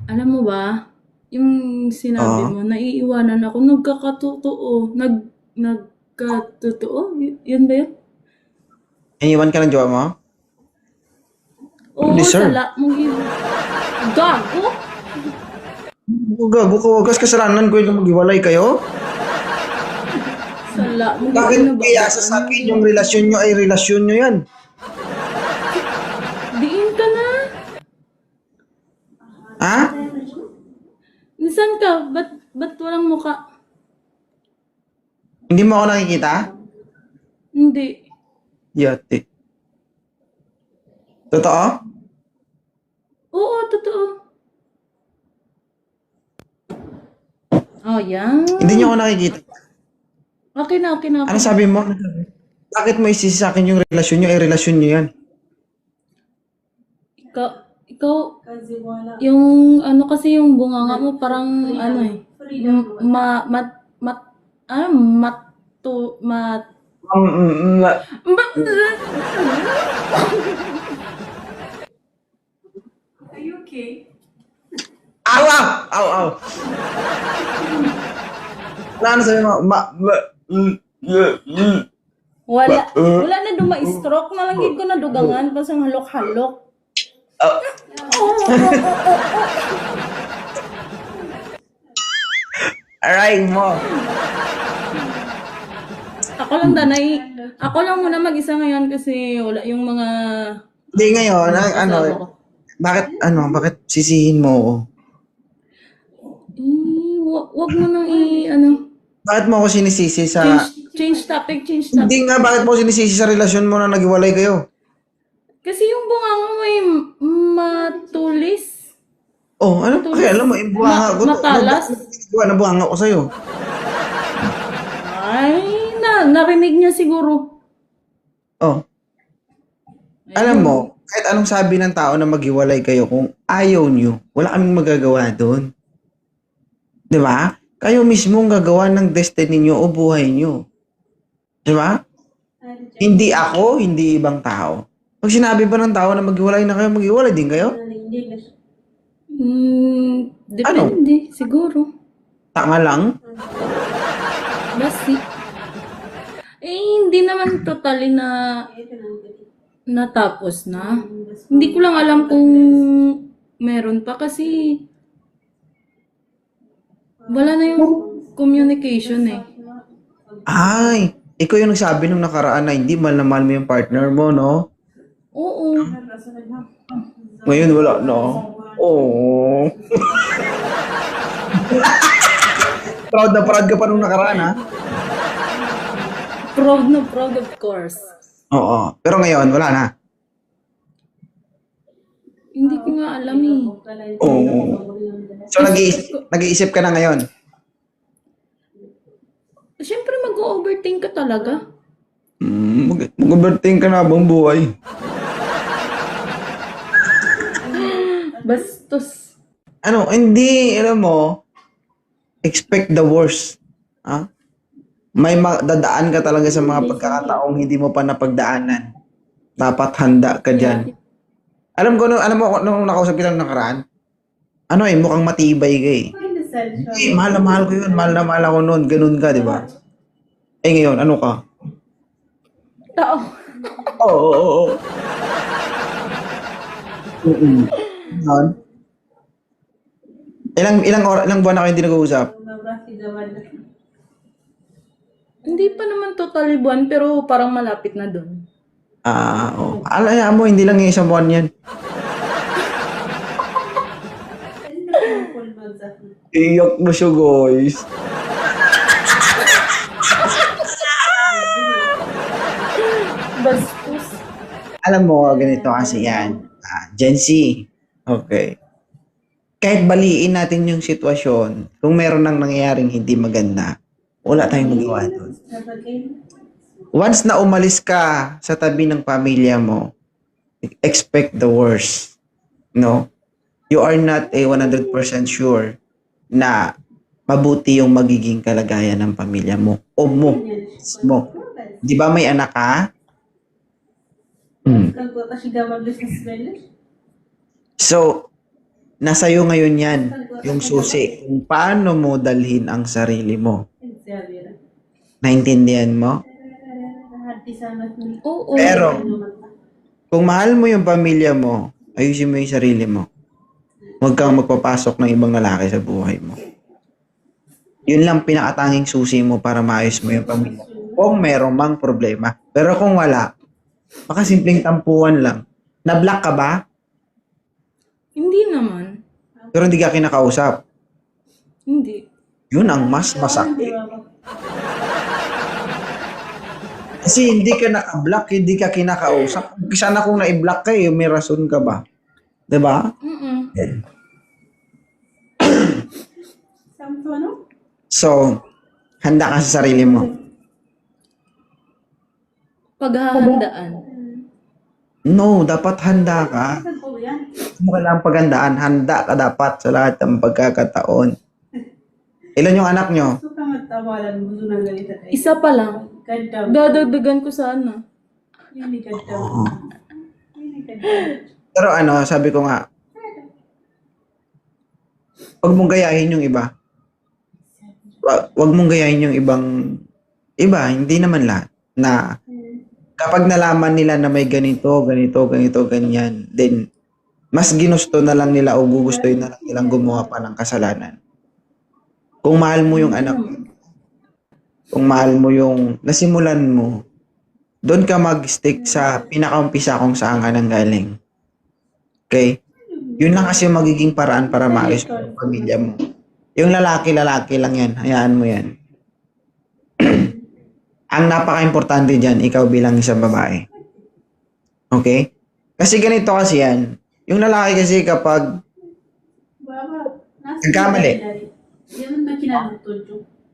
Alam mo ba, yung sinabi Oo. mo, naiiwanan ako, nagkakatotoo, nagkatotoo, yun ba yun? Iniwan ka ng jowa mo? Oo, Deserve. sala mong gago? Gago ka, wagas kasalanan ko yung maghiwalay kayo? Sala mong Bakit iyasa ginababaan sa mo akin ko. yung relasyon nyo ay relasyon nyo yan? Diin ka na. Ha? Nisan ka? Ba't walang muka? Hindi mo ako nakikita? Hindi. Yati. Totoo? Oo, totoo. Oh, Hindi yan. niyo ako nakikita. Okay na, okay na, Ano okay na. sabi mo? Bakit mo isisi sa akin yung relasyon nyo ay relasyon nyo yan? Ikaw, ikaw, yung ano kasi yung bunganga mo parang ano eh. Ano, Mm, mm, mm. Are you okay? Aw, aw! Aw, aw! Ano sabi mo? Wala na duma-stroke na lang gid ko na dugangan pasang halok-halok. Oh, aray mo. Ako lang muna mag-isa ngayon kasi wala yung mga Hindi ngayon, ano, kasama ko. bakit sisihin mo ako? Wag mo nang ano, Bakit mo ako sinisisi change sa... change topic, change Hindi topic. nga, bakit mo ako sinisisi sa relasyon mo na naghiwalay kayo? Kasi yung bunganga mo ay matulis. Oh, ano? Matulis. Kaya alam mo, yung buhanga ko to. Matalas. Ano buhanga ko sa'yo? Ay, narinig niya siguro. Oh, alam mo, Ayun. kahit anong sabi ng tao na maghiwalay kayo, kung ayaw nyo, wala kaming magagawa doon. Di ba? Kayo mismo ang gagawa ng destiny nyo o buhay nyo. Di ba? Hindi ako, hindi ibang tao. Pag sinabi ba ng tao na maghiwalay na kayo, maghiwalay din kayo? Ano? Depende, siguro. Tanga lang? Basi. Hindi naman totally na natapos na. Hindi ko lang alam kung meron pa kasi wala na yung communication eh. Ay, ikaw yung nagsabi nung nakaraan na hindi mahal na mahal mo yung partner mo, no? Oo. Ngayon wala na. Oo. Proud ka pa nung nakaraan, ha? Proud na proud of course. Oo. Pero ngayon, wala na. Hindi ko nga alam eh. Oo. So, Is, nag-iisip ka na ngayon. Siyempre mag-overthink ka talaga. Mag-overthink ka na habang buhay. Bastos. Ano, hindi, alam mo, expect the worst. Ha? May dadaan ka talaga sa mga pagkakataong hindi mo pa napagdaanan. Dapat handa ka dyan. Alam mo, nung nakausap kita nung nakaraan, ano eh, mukhang matibay ka eh. Eh, mahal na mahal ko yun, mahal na mahal ako noon, ganun ka, di ba? Eh ngayon, ano ka? Tao. Oo, oo, oo. Mm-mm. Ngayon, ilang buwan na kayo hindi nag-uusap? Hindi pa naman totally buwan pero parang malapit na doon. Oo. Alaya mo, hindi lang yung isang buwan yan. Iyak na siya, guys. Bastos. Alam mo, ganito kasi yan. Gen Z. Okay. Kahit baliin natin yung sitwasyon, kung meron nang nangyayaring hindi maganda, wala tayong magawa doon. Once na umalis ka sa tabi ng pamilya mo, expect the worst. No? You are not a 100% sure na mabuti yung magiging kalagayan ng pamilya mo o mo. Di ba may anak ka? Hmm. So, Nasa'yo ngayon yan, yung susi, kung paano mo dalhin ang sarili mo. Naintindihan mo? Oo. Pero, kung mahal mo yung pamilya mo, ayusin mo yung sarili mo. Huwag kang magpapasok ng ibang lalaki sa buhay mo. Yun lang pinakatanging susi mo para maayos mo yung pamilya. Kung meron mang problema. Pero kung wala, baka simpleng tampuan lang. Na-block ka ba? Hindi naman. Pero hindi ka kinakausap. Hindi. Yun ang mas masakit. Kasi hindi ka naka-block, hindi ka kinakausap. Sana kung na-block ka, may rason ka ba? Diba? Mm-mm. So, handa ka sa sarili mo. Paghahandaan. No, dapat handa ka. Kung kailangan paghandaan, handa ka dapat sa lahat ng pagkakataon. Ilan yung anak nyo? Isa pa lang. Dadagdagan ko sana. Pero sabi ko nga, huwag mong gayahin yung iba. Huwag mong gayahin yung iba, hindi naman lahat. Na kapag nalaman nila na may ganito, ganyan, then mas ginusto na lang nila o gugustuhin na lang nilang gumawa pa ng kasalanan. Kung mahal mo yung anak mo, kung mahal mo yung nasimulan mo, doon ka mag-stick sa pinakaumpisa kung saan ka nang galing. Okay? Yun lang kasi yung magiging paraan para maayos mo yung pamilya mo. Yung lalaki lang yan. Hayaan mo yan. Ang napaka-importante dyan, ikaw bilang isang babae. Okay? Kasi ganito kasi yan. Yung lalaki kasi kapag nagkamali,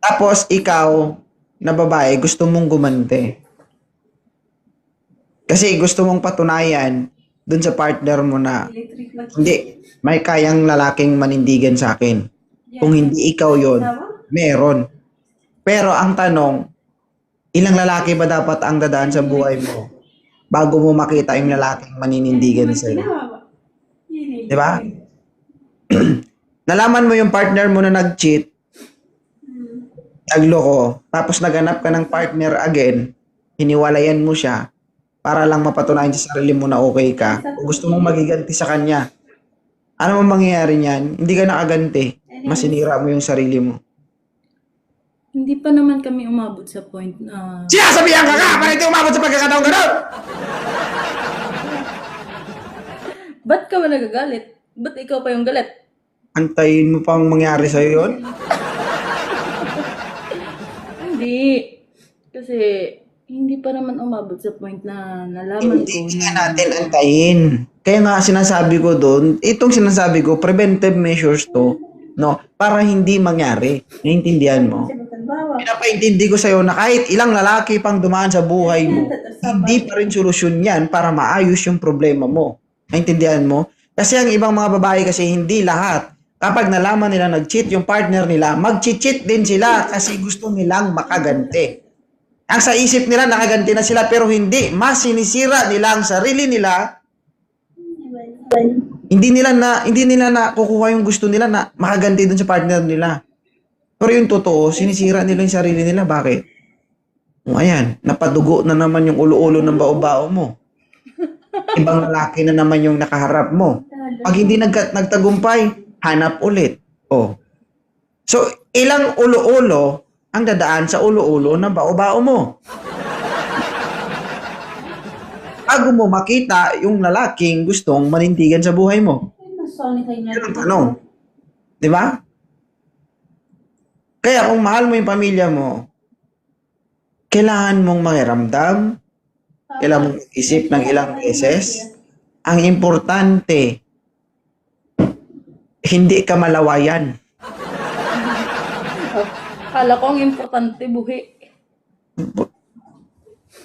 tapos ikaw na babae, gusto mong gumante. Kasi gusto mong patunayan dun sa partner mo na hindi, may kayang lalaking manindigan sa akin. Kung hindi ikaw yon, meron. Pero ang tanong, ilang lalaki ba dapat ang dadaan sa buhay mo bago mo makita yung lalaking maninindigan sa'yo? Diba? Nalaman mo yung partner mo na nag-cheat, nagloko, tapos naganap ka ng partner again, hiniwalayan mo siya para lang mapatunayan sa sarili mo na okay ka. Kung gusto mong magiganti sa kanya, ano mang mangyayari niyan? Hindi ka nakaganti. Masinira mo yung sarili mo. Hindi pa naman kami umabot sa point na... Sinasabihan ka ka! Para hindi umabot sa pagkakataong gano'n! Ba't ka ba nagagalit? Ba't ikaw pa yung galit? Antayin mo pang mangyari sa'yo yun? Hindi. Kasi hindi pa naman umabot sa point na nalaman ko Hindi na... nga natin antayin. Kaya nga sinasabi ko doon, itong sinasabi ko, preventive measures to, no? Para hindi mangyari. Naiintindihan mo? Pinapaintindi ko sa'yo na kahit ilang lalaki pang dumaan sa buhay mo, hindi pa rin solusyon yan para maayos yung problema mo. Naiintindihan mo? Kasi ang ibang mga babae kasi hindi lahat. Kapag nalaman nila nag-cheat yung partner nila, mag-cheat din sila kasi gusto nilang makaganti. Ang sa isip nila, nakaganti na sila pero hindi. Mas sinisira nila ang sarili nila. Hindi nila na kukuha yung gusto nila na makaganti dun sa partner nila. Pero yung totoo, sinisira nila yung sarili nila. Bakit? O ayan, napadugo na naman yung ulo-ulo ng bao-bao mo. Ibang lalaki na naman yung nakaharap mo. Pag hindi nagtagumpay, hanap ulit. Oh. So, ilang ulo-ulo ang dadaan sa ulo-ulo ng bao-bao mo. Bago mo makita yung lalaking gustong manindigan sa buhay mo. Yun ang tanong. Di ba? Kaya kung mahal mo yung pamilya mo, kailangan mong makiramdam, kailangan mong isip ng ilang beses. Ang importante, hindi ka malawayan. Kala ko ang importante, buhi.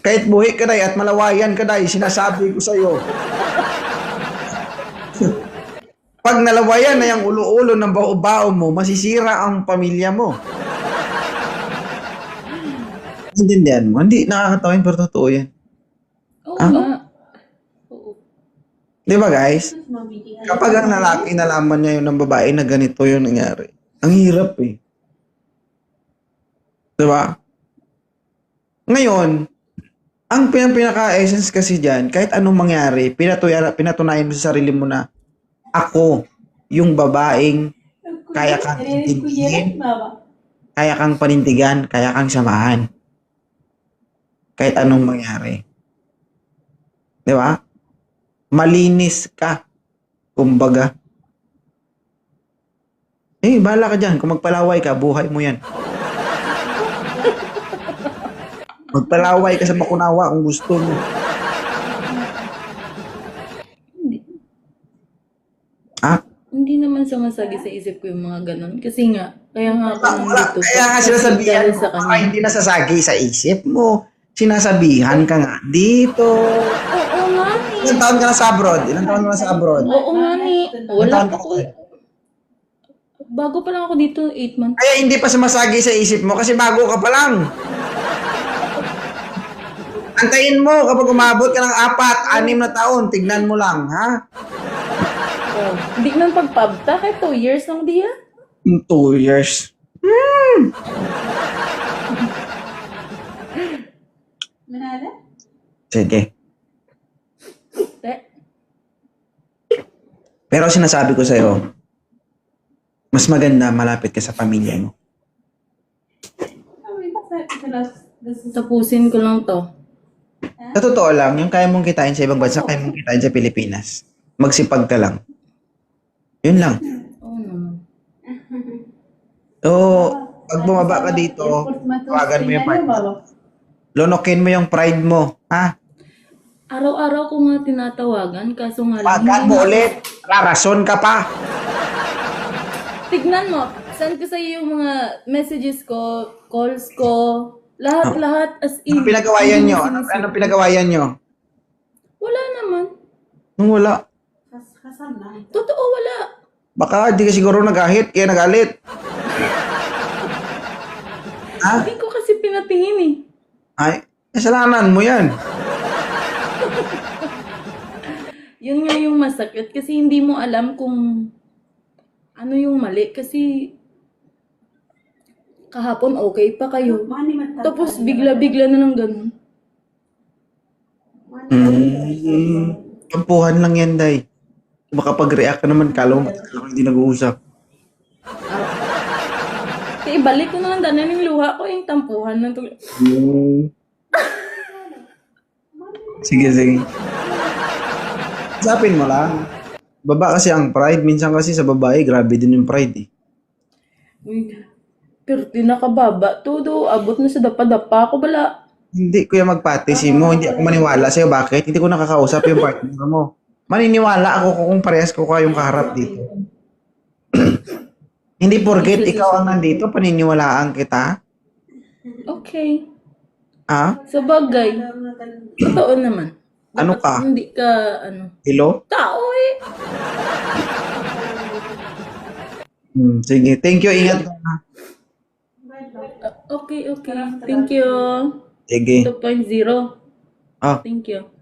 Kahit buhi ka day at malawayan ka day, sinasabi ko sa'yo. Pag nalawayan na yung ulo-ulo ng bao-bao mo, masisira ang pamilya mo. Intindihan mo? Hindi, nakakatawin pero totoo yan. Oo Ah? nga. Oo. Di ba guys? Kapag ang lalaki nalaman niya yun ng babae na ganito yung nangyari, ang hirap eh. Di ba? Ngayon, ang pinaka-essence kasi dyan, kahit anong mangyari, pinatunayan mo sa sarili mo na ako, yung babaeng kaya kang intindihin, kaya kang panindigan, kaya kang samahan. Kahit anong mangyari. Di ba? Malinis ka. Kumbaga. Bahala ka dyan. Kung magpalaway ka, buhay mo yan. Magpalaway ka sa Bakunawa kung gusto mo. Hindi naman sumasagi sa isip ko yung mga ganun. Kasi nga, kaya nga ako nandito. Kaya nga sinasabihan dahil mo, sa baka kanya. hindi nasasagi sa isip mo. Sinasabihan ka nga dito. Oo nga ni. Ilang taon ka na sa abroad? Ilang taon ka na sa abroad? Oo nga ni. Ilang Wala taon pa ka ko. na? Bago pa lang ako dito, 8 months. Kaya hindi pa sumasagi sa isip mo kasi bago ka pa lang. Antayin mo kapag umabot ka ng 4, 6 na taon, tignan mo lang, ha? Oh. Hindi man pagpabta, kahit 2 years lang diya. 2 years. Sige. Te. Pero sinasabi ko sa'yo, mas maganda malapit ka sa pamilya mo. Tapusin ko lang to. Sa totoo lang, yung kaya mong kitain sa ibang bansa, kaya mong kitain sa Pilipinas. Magsipag ka lang. Yun lang. Oo naman. So, pag bumaba ka dito, tawagan mo yung partner. Lonokin mo yung pride mo. Ha? Araw-araw ko nga tinatawagan, kaso nga lang. Tawagan hindi mo na- ulit. Rarason ka pa. Tignan mo, send ko sa'yo yung mga messages ko, calls ko, lahat as in. Ano pinagawayan Hindi nyo? mo Ano sinisip- pinagawayan nyo? Wala naman. Nung wala. Totoo, wala. Baka di ka siguro nagahit, kaya nagalit. Ha? Hindi ko kasi pinatingin eh. Ay, kasalanan mo yan. Yun nga yung masakit kasi hindi mo alam kung ano yung mali kasi kahapon okay pa kayo. Tapos bigla-bigla na ng ganun. Tampuhan lang yan, Day. Baka pag-react ka naman, kala mo matagal ako hindi nag-uusap. Kaya ibalik ko na lang dana ng luha ko yung tampuhan ng Sige, sige. Usapin mo lang. Baba kasi ang pride. Minsan kasi sa babae, grabe din yung pride eh. Uy, pero di nakababa. Todo, abot na sa dapa-dapa ako bala. Hindi kuya magpatisi mo. Hindi ako maniwala sa'yo. Bakit? Hindi ko nakakausap yung partner mo. Maniniwala ako kung parehas ko kayong kaharap dito. Hindi porket ikaw ang nandito, paniniwalaan kita. Okay. Ah? Sa bagay. Totoo naman. Ano Dapat ka? Hindi ka, ano. Hello? Tao eh. Sige. Thank you. Ingat ka. Okay. Thank you. Sige. 2.0. Ah. Thank you.